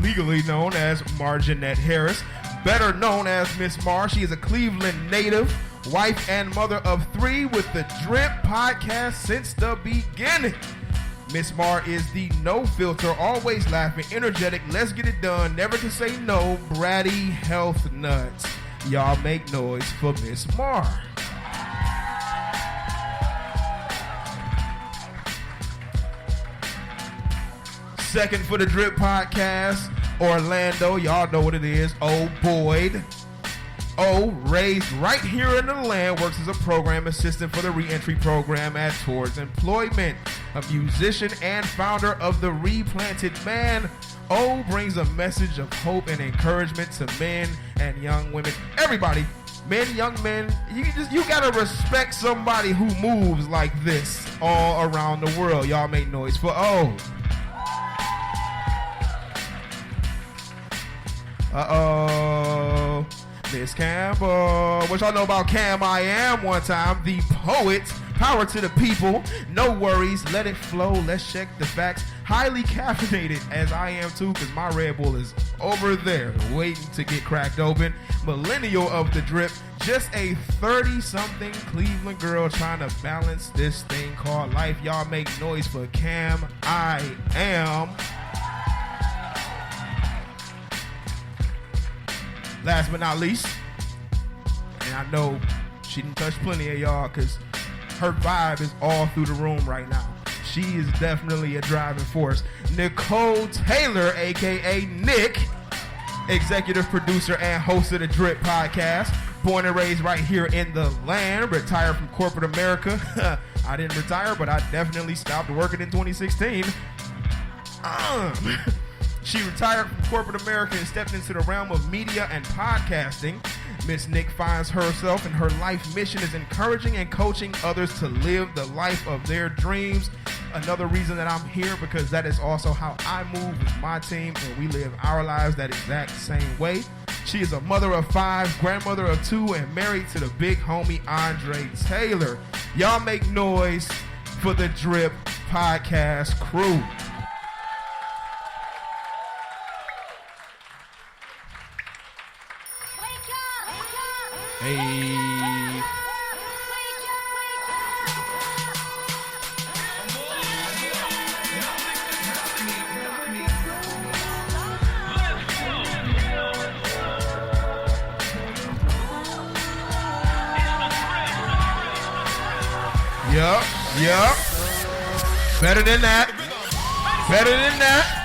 legally known as Marjanette Harris, better known as Miss Mar. She is a Cleveland native, wife and mother of 3 with the Drip podcast since the beginning. Miss Mar is the no filter, always laughing, energetic, let's get it done, never to say no, bratty health nuts. Y'all make noise for Miss Mar. Second for the Drip podcast, Orlando. Y'all know what it is. Oh, Boyd. O, raised right here in the land, works as a program assistant for the reentry program at Towards Employment. A musician and founder of the Replanted Man, O brings a message of hope and encouragement to men and young women. Everybody, men, young men, you gotta respect somebody who moves like this all around the world. Y'all make noise for O. Uh-oh. Miss Campbell. What y'all know about Cam I Am one time? The poet. Power to the people. No worries. Let it flow. Let's check the facts. Highly caffeinated as I am too, because my Red Bull is over there waiting to get cracked open. Millennial of the Drip. Just a 30-something Cleveland girl trying to balance this thing called life. Y'all make noise for Cam I Am. Last but not least, and I know she done touched plenty of y'all because her vibe is all through the room right now. She is definitely a driving force. Nicole Taylor, a.k.a. Nick, executive producer and host of the Drip podcast. Born and raised right here in the land. Retired from corporate America. I didn't retire, but I definitely stopped working in 2016. She retired from corporate America and stepped into the realm of media and podcasting. Miss Nick finds herself and her life mission is encouraging and coaching others to live the life of their dreams. Another reason that I'm here, because that is also how I move with my team, and we live our lives that exact same way. She is a mother of 5, grandmother of 2, and married to the big homie Andre Taylor. Y'all make noise for the Drip podcast crew. Hey. Yup. Better than that. Better than that.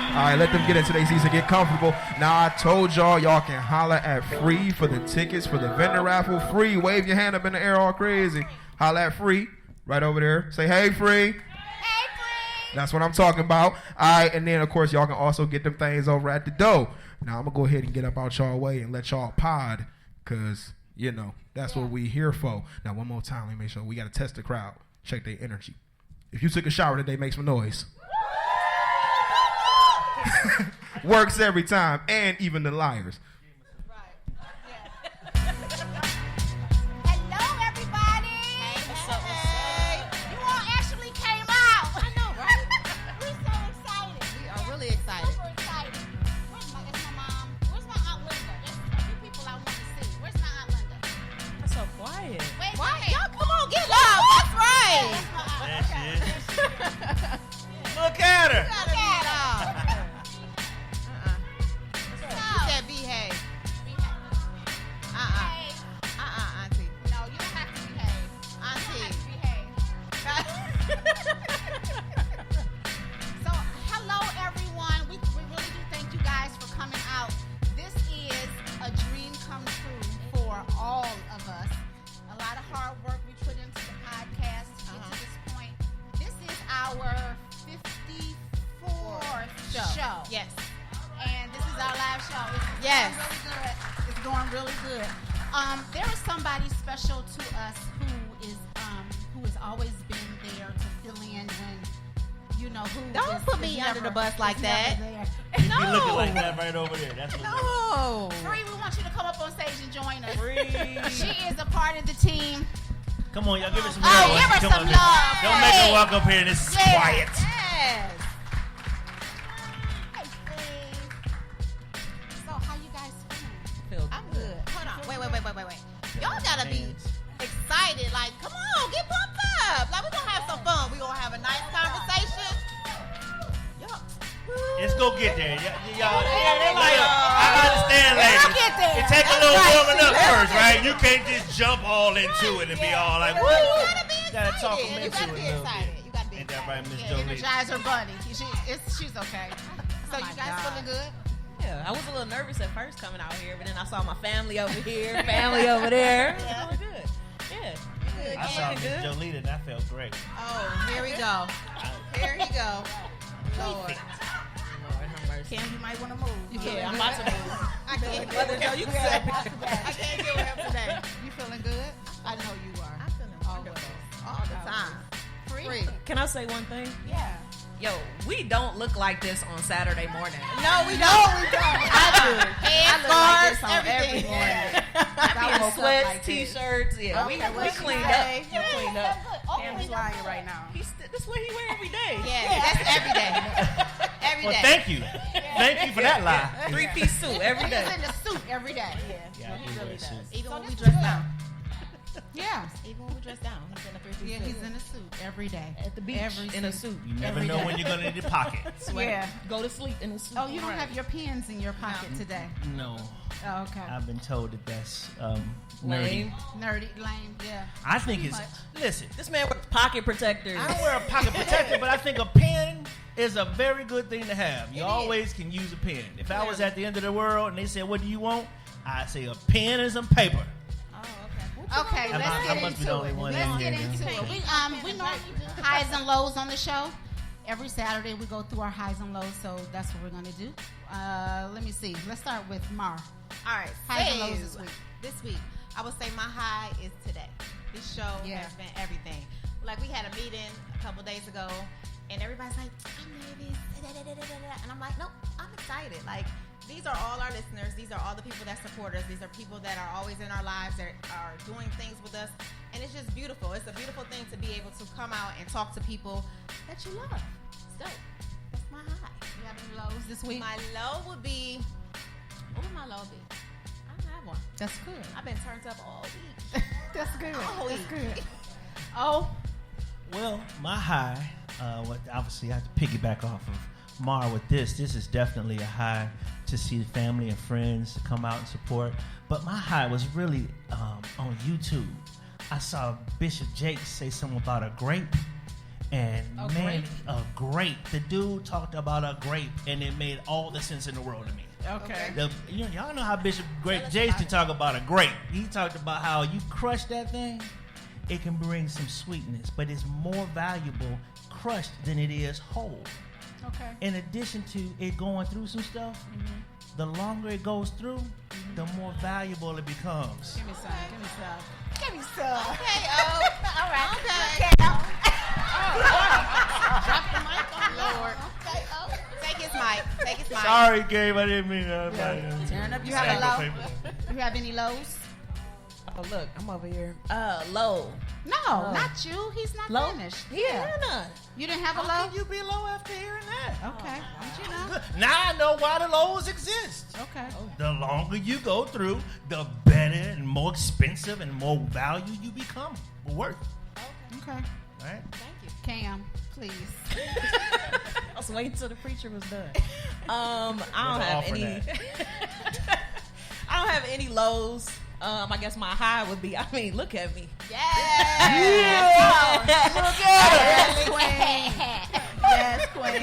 All right, let them get into their season, get comfortable. Now, I told y'all can holler at Free for the tickets for the vendor raffle. Free, wave your hand up in the air all crazy. Holler at Free, right over there. Say, hey, Free. Hey, Free. That's what I'm talking about. All right, and then, of course, y'all can also get them things over at the door. Now, I'm going to go ahead and get up out y'all way and let y'all pod, because, you know, that's what we here for. Now, one more time, let me make sure we got to test the crowd, check their energy. If you took a shower today, make some noise. Works every time, and even the liars. Right. Yeah. Hello, everybody. Hey, what's up? Hey. You all actually came out. I know, right? We're so excited. We are really excited. Super excited. Where's my mom? Where's my Aunt Linda? There's a few people I want to see. Where's my Aunt Linda? That's so quiet. Wait, Why? wait. Y'all come on, get loud. That's right. That's my aunt. Look at her. Look at her. You said behave. Hey. Auntie. No, you don't have to behave. Auntie. You don't have to behave. So, hello everyone. We really do thank you guys for coming out. This is a dream come true for all of us. A lot of hard work we put into the podcast to get to this point. This is our 54th show. Yes. And this is our live show. Yes. It's going really good. There is somebody special to us who has always been there to fill in when, you know, who Don't put me under the bus like that. You looking like that right over there. That's what No. Free, we want you to come up on stage and join us. Free. She is a part of the team. Come on, y'all, give her some Oh, love. give her Come some on, love. Don't make her walk up here and it's quiet. Yes. So how you guys feeling? I'm good. Hold on. Wait. Y'all gotta be excited. Like, come on, get pumped up. Like, we're gonna have some fun. We're gonna have a nice conversation. Y'all. Let's go get there. Y'all, I understand, ladies. We'll get there. It take a little That's right. warming up first, right? You can't just jump all into it and be all like, You woo. gotta be excited. Gotta talk them You into gotta it be a little excited. bit. You gotta be Ain't that excited. right, Miss Yeah, Jolie? Energizer Bunny. She's okay. So you guys feeling good? Yeah, I was a little nervous at first coming out here, but then I saw my family over here, family over there. Yeah. Feeling good. Yeah. Good. I saw Looking Miss good. Jolita and I felt great. Oh, here we go. Here he go. Lord. Lord have mercy. Cam, you might want to move. Yeah, I'm about to move. I can't get Mother with Joe, him you today. can I can't get with him today. You feeling good? I know you are. I'm feeling wonderful. All the time. Free. Can I say one thing? Yeah. Yo, we don't look like this on Saturday morning. No, we don't. I do. Head I look like this scarves, on every everything. morning. I be in woke up sweats, like this. t-shirts. Yeah, Okay, we what cleaned you up. say? We cleaned up. Cam is lying right now. This is what he wear every day. Yeah, that's every day. Every Well, day. thank you. Thank you for that lie. 3-piece suit every day. He's in the suit every day. Yeah, I do wear suits. Even when we that's dress good. down. Yeah. Even when we dress down, he's in a three-piece Yeah, suit. he's in a suit every day. At the beach Every in a suit. You never Every know day. when you're going to need a pocket. Yeah. Go to sleep in a suit. Oh, you don't have your pens in your pocket today. No. Oh, okay. I've been told that that's nerdy. Lame. Nerdy, lame, yeah. I think it's, much. listen, This man wears pocket protectors. I don't wear a pocket protector, but I think a pen is a very good thing to have. You always can use a pen. If I was at the end of the world and they said, what do you want? I'd say a pen and some paper. Okay, let's I get must be the into only it. one Let's in get here, into yeah. it. We normally do highs and lows on the show. Every Saturday we go through our highs and lows, so that's what we're gonna do. Let me see. Let's start with Mar. All right. Highs and so, lows this week. This week, I would say my high is today. This show Yeah. has been everything. Like, we had a meeting a couple days ago, and everybody's like, I'm nervous. And I'm like, nope, I'm excited. Like, these are all our listeners. These are all the people that support us. These are people that are always in our lives, that are doing things with us. And it's just beautiful. It's a beautiful thing to be able to come out and talk to people that you love. It's dope. That's my high. You have any lows this week? My low would be, what would my low be? I don't have one. That's good. I've been turned up all week. That's good. All That's week. good. Oh, Well, my high, obviously I have to piggyback off of Mar with this. This is definitely a high to see the family and friends to come out and support. But my high was really on YouTube. I saw Bishop Jake say something about a grape. And A man, grape? a grape. The dude talked about a grape, and it made all the sense in the world to me. okay. Y'all know how Bishop Jason talk about a grape. He talked about how you crush that thing, it can bring some sweetness, but it's more valuable crushed than it is whole. Okay. In addition to it going through some stuff, the longer it goes through, the more valuable it becomes. Give me some. Give me some. Give me some. Okay, all right. Okay. Drop the mic on Lord. Okay, Take his mic. Take his mic. Sorry, Gabe, I didn't mean that. Turn up. You Stack have of a low? paper. You have any lows? Oh, look, I'm over here. Low. No, not you. He's not Low? finished. Yeah. None. You didn't have a How low? can you be low after hearing that? Okay. Did you know? Now I know why the lows exist. Okay. The longer you go through, the better and more expensive and more value you become worth. Okay. Right? Thank you. Cam, please. I was waiting till the preacher was done. I don't have offer any. I don't have any lows. I guess my high would be. I mean, look at me. Yes. Yes, queen. Yes, queen.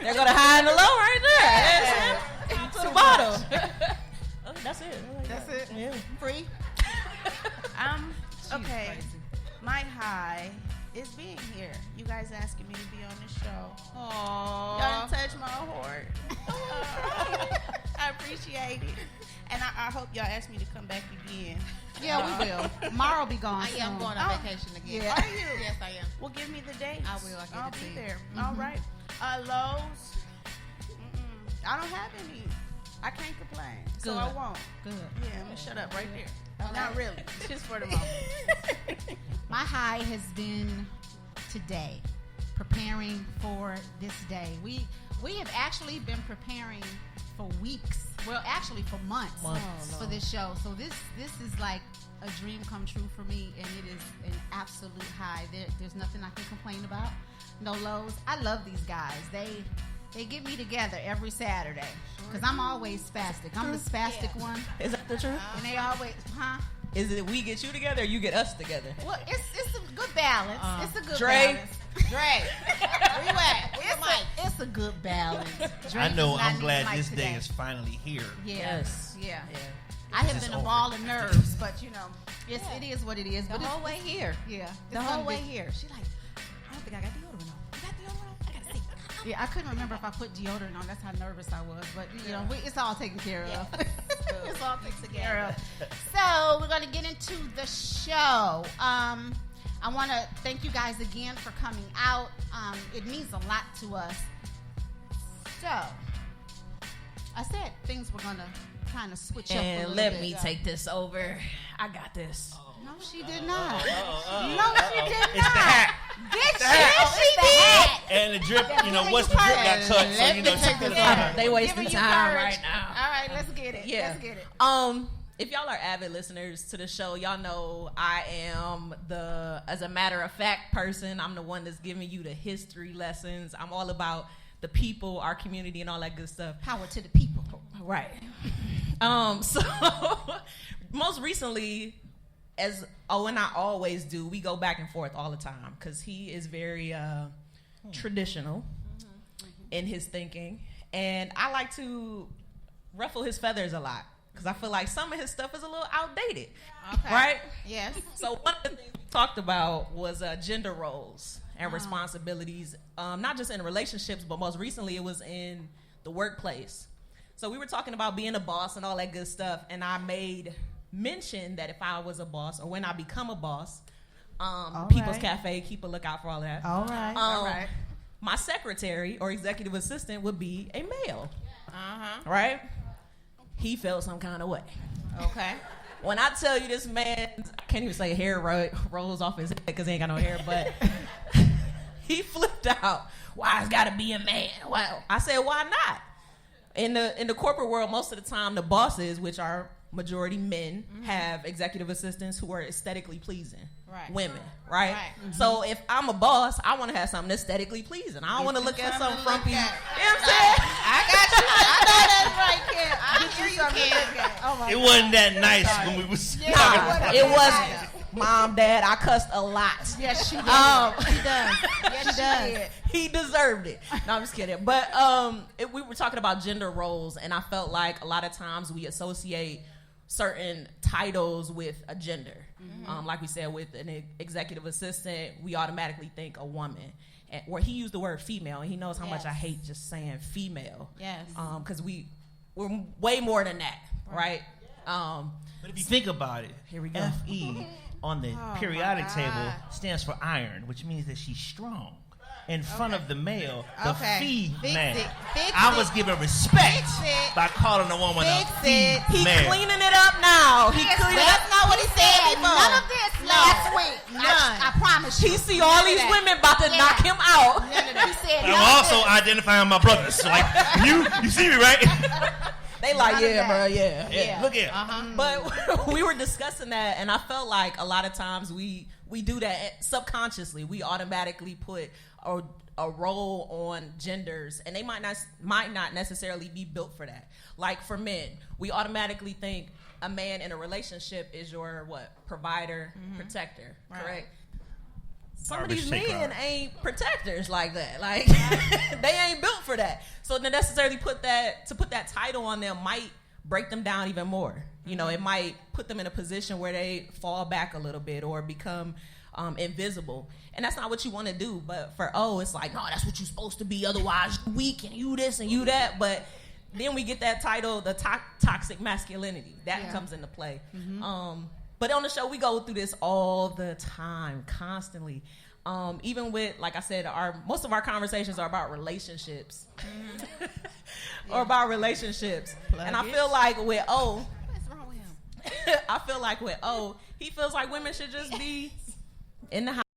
They're gonna high and the low right there. That's it. To the bottom. Oh, that's it. I like That's that. it. Yeah. Free. Okay. crazy. My high is being here. You guys asking me to be on this show. Y'all Aww. done touched my heart. I appreciate it. And I hope y'all ask me to come back again. Yeah, we will. Mara will be gone I soon. am going on vacation again. Yeah. Are you? Yes, I am. Well, give me the dates. I will. I'll give I'll it to be you. there. Mhm. All right. Lows. I don't have any. I can't complain. So I Good. won't. Good. Yeah, I'm going to shut up right there. Not really. It's just for the moment. My high has been today, preparing for this day. We have actually been preparing for weeks. Well, actually for months for this show. So this is like a dream come true for me, and it is an absolute high. There's nothing I can complain about. No lows. I love these guys. They get me together every Saturday because I'm always spastic. I'm the spastic one. Is that the truth? And they always, Is it we get you together or you get us together? Well, it's a good balance. It's a good Dre. balance. Dre, where you at? It's a good balance. Dre I know. does not I'm need glad Mike this today. day is finally here. Yes. Yeah. Yeah. I have This is been a over. ball of nerves, but you know, it is what it is. The But whole way here. Yeah. The it's whole gonna way be- here. She like, I don't think I got deodorant on. You got deodorant on? I gotta see. Yeah, I couldn't remember if I put deodorant on. That's how nervous I was. But you know, it's all taken care of. It's all taken care of. So we're gonna get into the show. I want to thank you guys again for coming out. It means a lot to us. So I said things were gonna kind of switch up. a And little let bit. me take this over. I got this. No, she did not. Oh, No, she did It's the not. hat. Did she? hat. She did. And the drip, Giving once you the drip got courage. touched, so Let you me know, take she this could've- over. They wasting Giving you time courage. right now. All right, let's get it. Yeah. Let's get it. If y'all are avid listeners to the show, y'all know I am as a matter of fact person. I'm the one that's giving you the history lessons. I'm all about the people, our community, and all that good stuff. Power to the people. Right. So most recently, and I always do, we go back and forth all the time because he is very traditional in his thinking, and I like to ruffle his feathers a lot because I feel like some of his stuff is a little outdated. Okay. Right? Yes. So one of the things we talked about was gender roles and responsibilities, not just in relationships, but most recently it was in the workplace. So we were talking about being a boss and all that good stuff, and I made mention that if I was a boss or when I become a boss, People's Cafe, keep a lookout for all that. All right. All right. My secretary or executive assistant would be a male, Right. He felt some kind of way. Okay. When I tell you this man, I can't even say hair rolls off his head because he ain't got no hair, but he flipped out. Why it's got to be a man? Well, I said, why not? In the corporate world, most of the time, the bosses, which are majority men, have executive assistants who are aesthetically pleasing. Right. Women, right? Right. So if I'm a boss, I want to have something aesthetically pleasing. I don't want to look at something frumpy. You know what I'm saying? I got you. I know that's right, Kim. I hear you, Kim. Oh my It wasn't that nice when we was talking Nah, about it wasn't. Mom, Dad, I cussed a lot. Yes, she does. She does. Yes, she does. He deserved it. No, I'm just kidding. But we were talking about gender roles, and I felt like a lot of times we associate certain titles with a gender. Like we said, with an executive assistant, we automatically think a woman. And, where he used the word female, and he knows how much I hate just saying female. Yes. Because we're way more than that, right? But if you think about it, Here we go. FE on the periodic table stands for iron, which means that she's strong. In front of the male, the Okay. female. Fix it. Fix I it. was giving respect Fix it. by calling a woman Fix a it. He female. cleaning it up now. He cleaning it up. That's not what he said before. None of this last week. None. I promise you. He see all these women about to knock him out. He said But none I'm of also this. identifying my brothers. So like, you see me, right? They like, None of yeah, that. bro, yeah. Yeah. Look here. But we were discussing that, and I felt like a lot of times we do that subconsciously. We automatically put a role on genders, and they might not necessarily be built for that. Like for men, we automatically think a man in a relationship is your provider, protector, correct? Some of these men ain't protectors like that. Like they ain't built for that. So to necessarily put that title on them might break them down even more. You know, it might put them in a position where they fall back a little bit or become invisible. And that's not what you want to do. But it's like, no, that's what you're supposed to be. Otherwise, you're weak and you this and you that. But then we get that title, the toxic masculinity. That comes into play. But on the show, we go through this all the time, constantly. Even with, like I said, most of our conversations are about relationships. Or about relationships. And I feel like with What's wrong with him? I feel like with O, he feels like women should just be in the house.